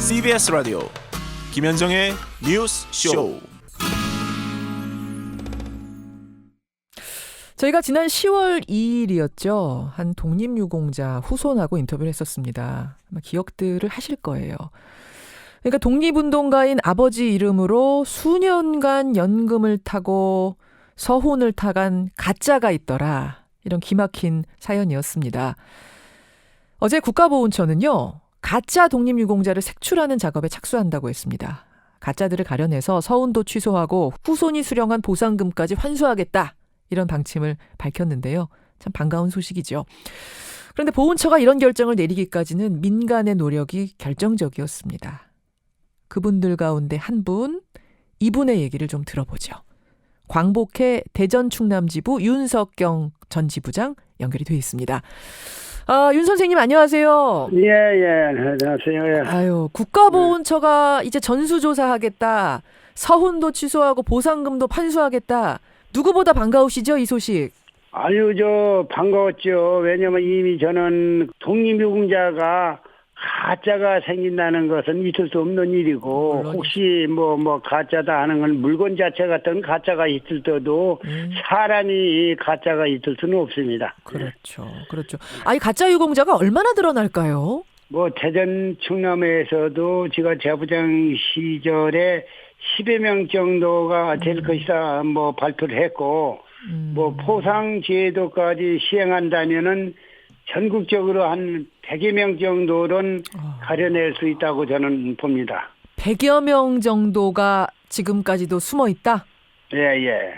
CBS 라디오 김현정의 뉴스 쇼. 저희가 지난 10월 2일이었죠. 한 독립유공자 후손하고 인터뷰를 했었습니다. 아마 기억들을 하실 거예요. 그러니까 독립운동가인 아버지 이름으로 수년간 연금을 타고 서훈을 타간 가짜가 있더라. 이런 기막힌 사연이었습니다. 어제 국가보훈처는요. 가짜 독립유공자를 색출하는 작업에 착수한다고 했습니다. 가짜들을 가려내서 서훈도 취소하고 후손이 수령한 보상금까지 환수하겠다. 이런 방침을 밝혔는데요. 참 반가운 소식이죠. 그런데 보훈처가 이런 결정을 내리기까지는 민간의 노력이 결정적이었습니다. 그분들 가운데 한 분, 이분의 얘기를 좀 들어보죠. 광복회 대전 충남지부 윤석경 전 지부장 연결이 되어 있습니다. 윤 선생님 안녕하세요. 예, 안녕하세요. 예. 아유, 국가보훈처가 이제 전수조사하겠다. 서훈도 취소하고 보상금도 환수하겠다. 누구보다 반가우시죠, 이 소식? 아유, 반가웠죠. 왜냐면 이미 저는 독립유공자가 가짜가 생긴다는 것은 있을 수 없는 일이고, 물론이죠. 혹시 가짜다 하는 건 물건 자체 같은 가짜가 있을 때도 사람이 가짜가 있을 수는 없습니다. 그렇죠. 아니, 가짜 유공자가 얼마나 드러날까요? 대전 충남에서도 제가 재부장 시절에 10여 명 정도가 될 것이다 발표를 했고, 포상 제도까지 시행한다면은 전국적으로 한 100여 명 정도는 가려낼 수 있다고 저는 봅니다. 100여 명 정도가 지금까지도 숨어 있다? 예.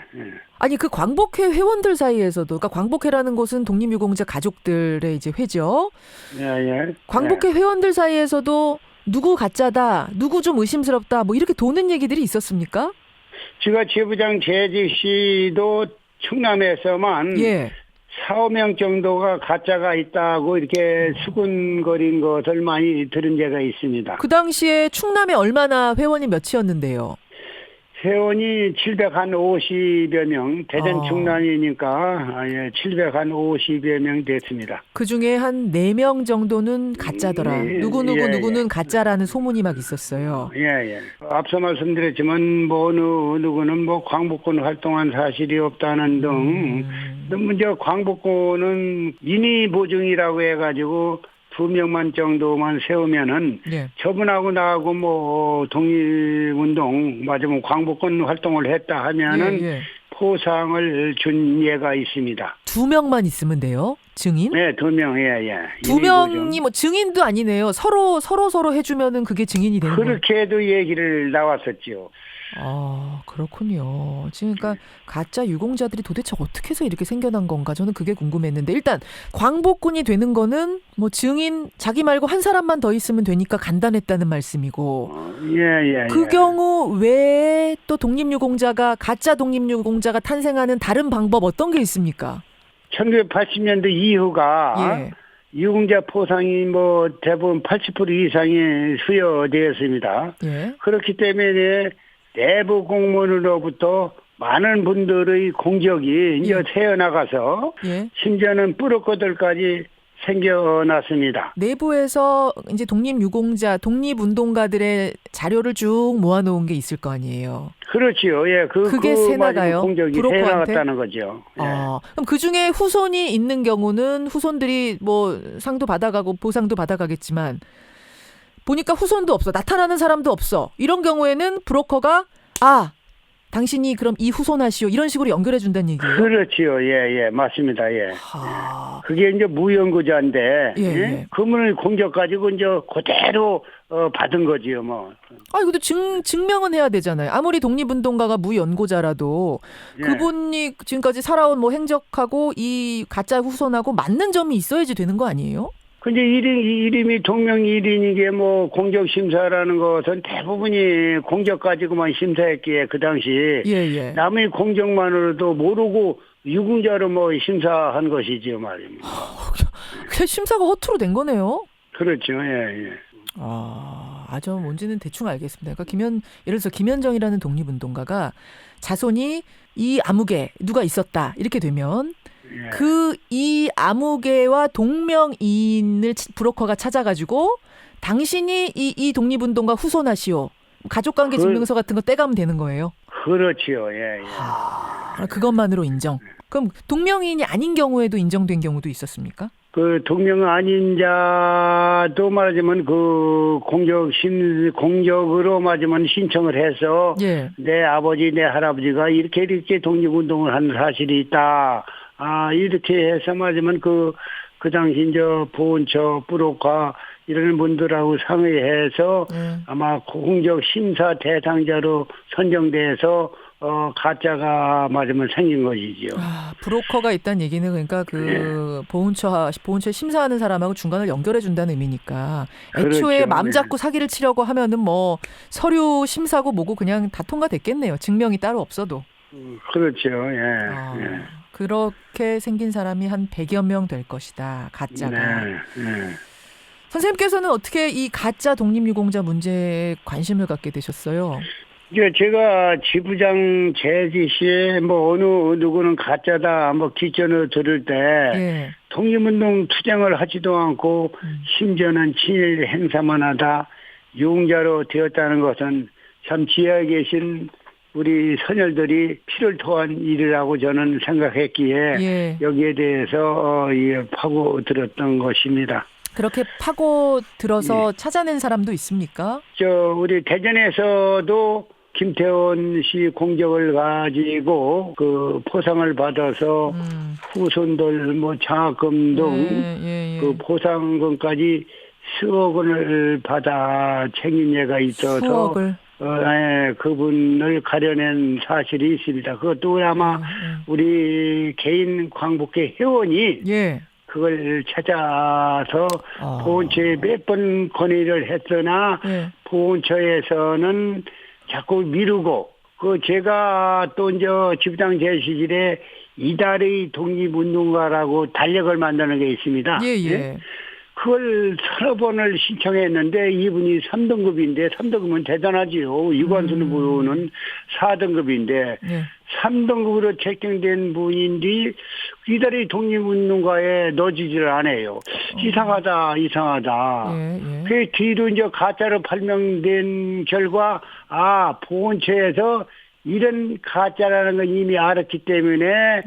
아니, 그 광복회 회원들 사이에서도, 그러니까 광복회라는 곳은 독립유공자 가족들의 이제 회죠. 예. 광복회 회원들 사이에서도 누구 가짜다, 누구 좀 의심스럽다, 이렇게 도는 얘기들이 있었습니까? 제가 지부장 재직 시도 충남에서만 4, 5명 정도가 가짜가 있다고 이렇게 수군거린 것을 많이 들은 적이 있습니다. 그 당시에 충남에 얼마나 회원이 몇이었는데요? 회원이 750여 명, 대전 충남이니까 750여 명 됐습니다. 그중에 한 4명 정도는 가짜더라. 누구는 가짜라는 소문이 막 있었어요. 예. 앞서 말씀드렸지만 어느 누구는 광복군 활동한 사실이 없다는 등 먼저 광복군은 인위 보증이라고 해가지고 2명만 정도만 세우면은 저분하고 나하고 독립운동 맞으면 광복군 활동을 했다 하면은 포상을 준 예가 있습니다. 2명만 있으면 돼요? 증인? 네, 2명. 예. 2명이 증인도 아니네요. 서로 해주면은 그게 증인이 되는 거예요. 그렇게도 얘기를 나왔었죠. 그렇군요. 지금 그러니까 가짜 유공자들이 도대체 어떻게 해서 이렇게 생겨난 건가 저는 그게 궁금했는데 일단 광복군이 되는 거는 증인 자기 말고 한 사람만 더 있으면 되니까 간단했다는 말씀이고 그 경우 외에 또 가짜 독립유공자가 탄생하는 다른 방법 어떤 게 있습니까? 1980년대 이후가 유공자 포상이 대부분 80% 이상이 수여되었습니다. 그렇기 때문에 내부 공무원으로부터 많은 분들의 공적이 이제 새어나가서 심지어는 뿌러커들까지 생겨났습니다. 내부에서 이제 독립운동가들의 자료를 쭉 모아놓은 게 있을 거 아니에요. 그렇지요. 예, 그게 새나가요? 공적이 새나갔다는 거죠. 그럼 그 중에 후손이 있는 경우는 후손들이 상도 받아가고 보상도 받아가겠지만. 보니까 후손도 없어. 나타나는 사람도 없어. 이런 경우에는 브로커가 당신이 그럼 이 후손하시오. 이런 식으로 연결해 준다는 얘기예요. 그렇지요. 예. 맞습니다. 예. 그게 이제 무연고자인데 그분의 공적 가지고 이제 그대로 받은 거지요, 근데 증명은 해야 되잖아요. 아무리 독립운동가가 무연고자라도 그분이 지금까지 살아온 행적하고 이 가짜 후손하고 맞는 점이 있어야지 되는 거 아니에요? 근데 이름이 동명이인이게 공적 심사라는 것은 대부분이 공적 가지고만 심사했기에 그 당시 남의 공적만으로도 모르고 유공자로 심사한 것이지요 말입니다. 그냥 심사가 허투루 된 거네요. 그렇죠. 예. 저 뭔지는 대충 알겠습니다. 그러니까 예를 들어서 김현정이라는 독립운동가가 자손이 이 아무개 누가 있었다 이렇게 되면 이 아무개와 동명이인을 브로커가 찾아가지고 당신이 이 독립운동가 후손하시오. 가족관계 증명서 같은 거 떼가면 되는 거예요? 그렇지요. 예, 예. 그것만으로 인정. 그럼 동명이인이 아닌 경우에도 인정된 경우도 있었습니까? 그 동명 아닌 자도 말하자면 그 공적으로 말하자면 신청을 해서 예. 내 아버지 내 할아버지가 이렇게 독립운동을 한 사실이 있다. 이렇게 해서 말하자면 그 당시 보훈처 뿌록과 이런 분들하고 상의해서 아마 공적 심사 대상자로 선정돼서 가짜가 맞으면 생긴 것이죠. 브로커가 있다는 얘기는 그러니까 보훈처 심사하는 사람하고 중간을 연결해 준다는 의미니까 애초에 그렇죠. 맘 잡고 사기를 치려고 하면은 뭐 서류 심사고 뭐고 그냥 다 통과됐겠네요. 증명이 따로 없어도. 그렇죠. 예. 그렇게 생긴 사람이 한 100여 명 될 것이다. 가짜가. 네. 선생님께서는 어떻게 이 가짜 독립유공자 문제에 관심을 갖게 되셨어요? 제가 지부장 재지 시에 어느 누구는 가짜다 기전을 들을 때 독립운동 투쟁을 하지도 않고 심지어는 친일 행사만 하다 유공자로 되었다는 것은 참 지하에 계신 우리 선열들이 피를 토한 일이라고 저는 생각했기에 여기에 대해서 파고들었던 것입니다. 그렇게 파고들어서 찾아낸 사람도 있습니까? 우리 대전에서도 김태원 씨 공적을 가지고 그 포상을 받아서 후손들 장학금 등 그 포상금까지 수억 원을 받아 챙긴 예가 있어서 수억을. 그분을 가려낸 사실이 있습니다. 그것도 아마 우리 개인 광복회 회원이 그걸 찾아서 보훈처에 몇 번 건의를 했으나 보훈처에서는 자꾸 미루고 제가 또 지부장 제시질에 이달의 독립운동가라고 달력을 만드는 게 있습니다. 그걸 서너 번을 신청했는데 이분이 3등급인데 3등급은 대단하지요. 유관순 부는 4등급인데 3등급으로 책정된 분인데 이달의 독립운동가에 넣어지지를 않아요. 이상하다. 그 뒤로 가짜로 발명된 결과 보훈처에서 이런 가짜라는 걸 이미 알았기 때문에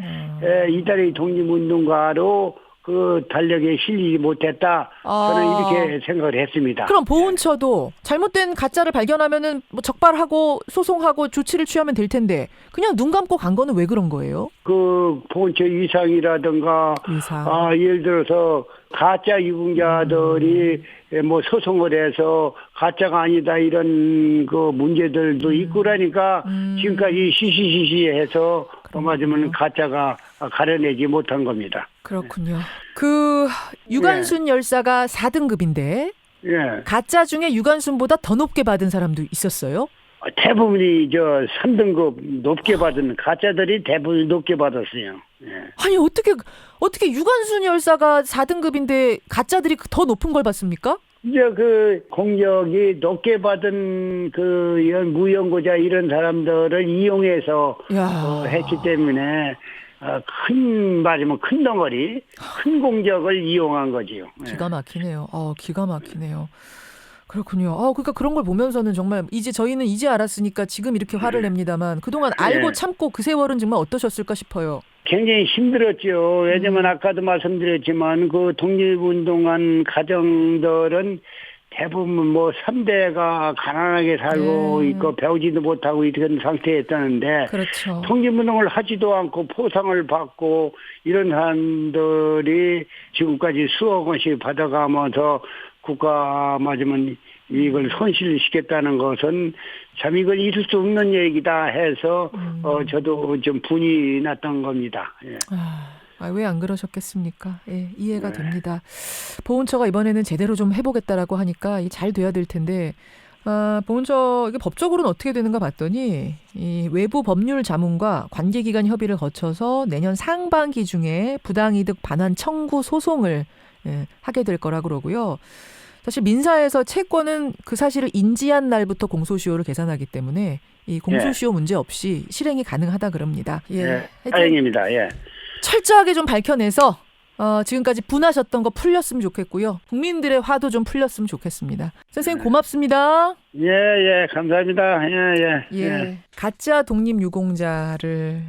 이달의 독립운동가로 그 달력에 실리지 못했다. 저는 이렇게 생각을 했습니다. 그럼 보훈처도 잘못된 가짜를 발견하면은 적발하고 소송하고 조치를 취하면 될 텐데 그냥 눈 감고 간 거는 왜 그런 거예요? 그 보훈처 위상이라든가 예를 들어서 가짜 유공자들이 소송을 해서 가짜가 아니다 이런 그 문제들도 있고 그러니까 지금까지 시시해서 맞으면 가짜가 가려내지 못한 겁니다. 그렇군요. 그 유관순 열사가 4등급인데 가짜 중에 유관순보다 더 높게 받은 사람도 있었어요? 대부분이 3등급 높게 받은 가짜들이 대부분 높게 받았어요. 아니 어떻게 유관순 열사가 4등급인데 가짜들이 더 높은 걸 받습니까? 그 공적이 높게 받은 무연고자 이런 사람들을 이용해서 했기 때문에 큰 덩어리, 큰 공적을 이용한 거지요. 기가 막히네요. 기가 막히네요. 그렇군요. 그러니까 그런 걸 보면서는 정말 저희는 이제 알았으니까 지금 이렇게 화를 냅니다만 그동안 알고 참고 그 세월은 정말 어떠셨을까 싶어요. 굉장히 힘들었죠. 왜냐면 아까도 말씀드렸지만 그 독립운동한 가정들은 대부분 3대가 가난하게 살고 있고 배우지도 못하고 이런 상태였다는데 그렇죠. 독립운동을 하지도 않고 포상을 받고 이런 사람들이 지금까지 수억 원씩 받아가면서 국가 맞으면 이걸 손실시켰다는 것은 참 이걸 잊을 수 없는 얘기다 해서 저도 좀 분이 났던 겁니다. 왜 안 그러셨겠습니까? 이해가 됩니다. 보훈처가 이번에는 제대로 좀 해보겠다라고 하니까 잘 돼야 될 텐데 보훈처 이게 법적으로는 어떻게 되는가 봤더니 이 외부 법률 자문과 관계기관 협의를 거쳐서 내년 상반기 중에 부당이득 반환 청구 소송을 하게 될 거라 그러고요. 사실 민사에서 채권은 그 사실을 인지한 날부터 공소시효를 계산하기 때문에 이 공소시효 문제 없이 실행이 가능하다 그럽니다. 다행입니다. 철저하게 좀 밝혀내서 지금까지 분하셨던 거 풀렸으면 좋겠고요. 국민들의 화도 좀 풀렸으면 좋겠습니다. 선생님 고맙습니다. 예, 감사합니다. 예. 가짜 독립유공자를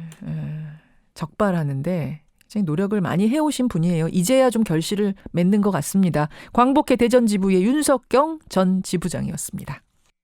적발하는데 굉장히 노력을 많이 해오신 분이에요. 이제야 좀 결실을 맺는 것 같습니다. 광복회 대전지부의 윤석경 전 지부장이었습니다.